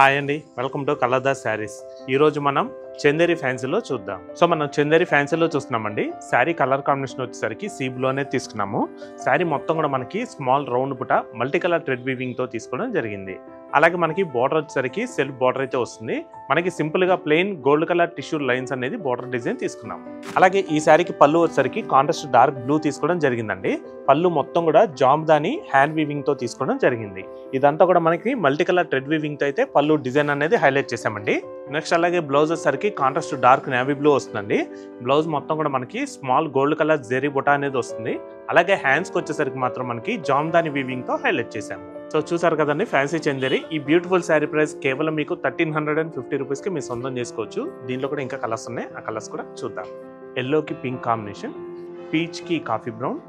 Hi అండి, welcome to కలర్దాస్ saris. ఈరోజు మనం చందేరి ఫ్యాన్సీలో చూద్దాం. సో మనం చందేరి ఫ్యాన్సీలో చూస్తున్నామండి. శారీ కలర్ కాంబినేషన్ వచ్చేసరికి సీ బ్లూ అనేది తీసుకున్నాము. శారీ మొత్తం కూడా మనకి స్మాల్ రౌండ్ పుట మల్టీ కలర్ థ్రెడ్ వీవింగ్తో తీసుకోవడం జరిగింది. అలాగే మనకి బార్డర్ వచ్చేసరికి సెల్ఫ్ బార్డర్ అయితే వస్తుంది. మనకి సింపుల్గా plain gold colour tissue lines అనేది బార్డర్ డిజైన్ తీసుకున్నాము. అలాగే ఈ శారీకి పళ్ళు వచ్చేసరికి కాంట్రాస్ట్ డార్క్ బ్లూ తీసుకోవడం జరిగిందండి. పళ్ళు మొత్తం కూడా జామ్దాని హ్యాండ్ వీవింగ్తో తీసుకోవడం జరిగింది. ఇదంతా కూడా మనకి మల్టీ కలర్ థ్రెడ్ వీవింగ్తో అయితే పళ్ళు డిజైన్ అనేది హైలైట్ చేసామండి. నెక్స్ట్ అలాగే బ్లౌజ్ వచ్చేసరికి కాంట్రాస్ట్ డార్క్ నేవీ బ్లూ వస్తుందండి. బ్లౌజ్ మొత్తం కూడా మనకి స్మాల్ గోల్డ్ కలర్ జెరీ బుటా అనేది వస్తుంది. అలాగే హ్యాండ్స్కి వచ్చేసరికి మాత్రం మనకి జామ్దాని వీవింగ్తో హైలైట్ చేసాము. సో చూసారు కదండి ఫ్యాన్సీ చందేరి. ఈ బ్యూటిఫుల్ శారీ ప్రైస్ కేవలం మీకు 1350 రూపీస్కి మీరు సొంతం చేసుకోవచ్చు. దీంట్లో కూడా ఇంకా కలర్స్ ఉన్నాయి, ఆ కలర్స్ కూడా చూద్దాం. ఎల్లోకి పింక్ కాంబినేషన్, పీచ్కి కాఫీ బ్రౌన్,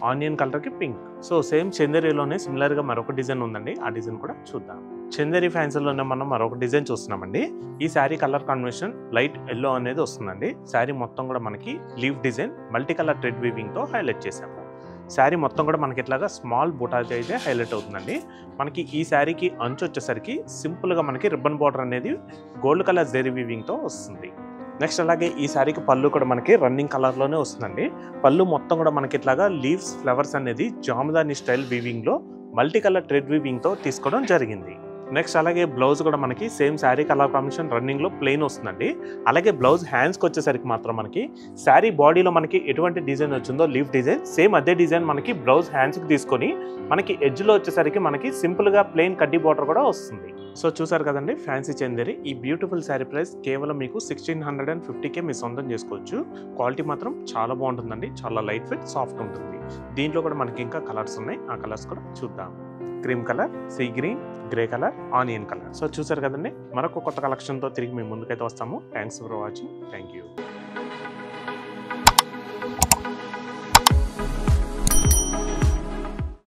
ఆనియన్ కలర్కి పింక్. సో సేమ్ చందేరిలోనే సిమిలర్గా మరొక డిజైన్ ఉందండి, ఆ డిజైన్ కూడా చూద్దాం. చందేరి ఫ్యాన్సీలోనే మనం మరొక డిజైన్ చూస్తున్నామండి. ఈ sari colour combination light yellow అనేది వస్తుందండి. శారీ మొత్తం కూడా మనకి leaf design multi colour thread వీవింగ్తో హైలైట్ చేసాము. శారీ మొత్తం కూడా మనకి ఇట్లాగా స్మాల్ బుటాతో అయితే హైలైట్ అవుతుందండి. మనకి ఈ శారీకి అంచు వచ్చేసరికి సింపుల్గా మనకి రిబ్బన్ బార్డర్ అనేది గోల్డ్ కలర్ జెరీ వీవింగ్తో వస్తుంది. నెక్స్ట్ అలాగే ఈ శారీకి పళ్ళు కూడా మనకి రన్నింగ్ కలర్లోనే వస్తుందండి. పళ్ళు మొత్తం కూడా మనకి ఇట్లాగా లీవ్స్ ఫ్లవర్స్ అనేది జామదాని స్టైల్ వీవింగ్లో మల్టీ కలర్ థ్రెడ్ వీవింగ్తో తీసుకోవడం జరిగింది. నెక్స్ట్ అలాగే బ్లౌజ్ కూడా మనకి సేమ్ శారీ కలర్ కాంబినేషన్ రన్నింగ్లో ప్లెయిన్ వస్తుందండి. అలాగే బ్లౌజ్ హ్యాండ్స్కి వచ్చేసరికి మాత్రం మనకి శారీ బాడీలో మనకి ఎటువంటి డిజైన్ వచ్చిందో లీవ్ డిజైన్ సేమ్ అదే డిజైన్ మనకి బ్లౌజ్ హ్యాండ్స్కి తీసుకొని మనకి ఎడ్జ్లో వచ్చేసరికి మనకి సింపుల్గా ప్లెయిన్ కడ్డీ బార్డర్ కూడా వస్తుంది. సో చూసారు కదండి ఫ్యాన్సీ చందేరి. ఈ బ్యూటిఫుల్ శారీ ప్రైస్ కేవలం మీకు 1650కే మీరు సొంతం చేసుకోవచ్చు. క్వాలిటీ మాత్రం చాలా బాగుంటుందండి, చాలా లైట్ వెయిట్ సాఫ్ట్ ఉంటుంది. దీంట్లో కూడా మనకి ఇంకా కలర్స్ ఉన్నాయి, ఆ కలర్స్ కూడా చూద్దాం. Cream colour, sea green, grey colour, onion colour. So చూసారు కదండి, మరొక కొత్త కలెక్షన్తో తిరిగి మేము ముందుకైతే వస్తాము. Thanks for watching. Thank you.